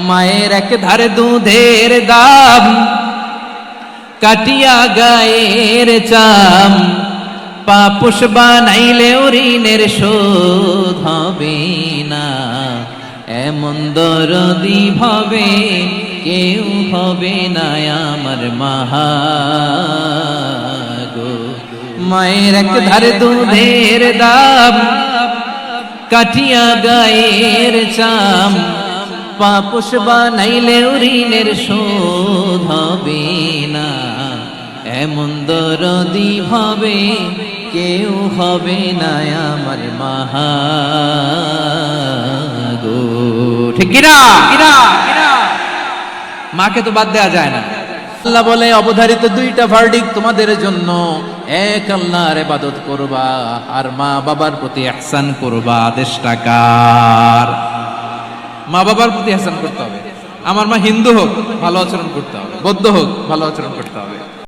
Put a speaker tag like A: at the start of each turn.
A: মায়ের এক ধারে দুধের দাম, কাটিয়া গায়ের চাম, পাপুষ বানাইলেও ঋণের শোধ হবে না। এমন দরদি ভাবে কেউ হবে না আমার মাগো। মায়ের এক ধারে দুধের দাম, কাটিয়া গায়ের চাম, পাপুষ বানাইলেও ঋণের শোধ হবে না। এমন দরদি ভাবে কেউ হবে না আমার মাগো। ঠিক কিনা? মাকে তো বাদ দেওয়া যায় না। আল্লাহ বলে অবধারিত দুইটা ভার্ডিক তোমাদের জন্য, এক আল্লাহর ইবাদত করবা আর মা বাবার প্রতি ইহসান করবা। আদেশটা কার? মা বাবার প্রতি ইহসান করতে হবে। আমার মা হিন্দু হোক ভালো আচরণ করতে হবে, বৌদ্ধ হোক ভালো আচরণ করতে হবে।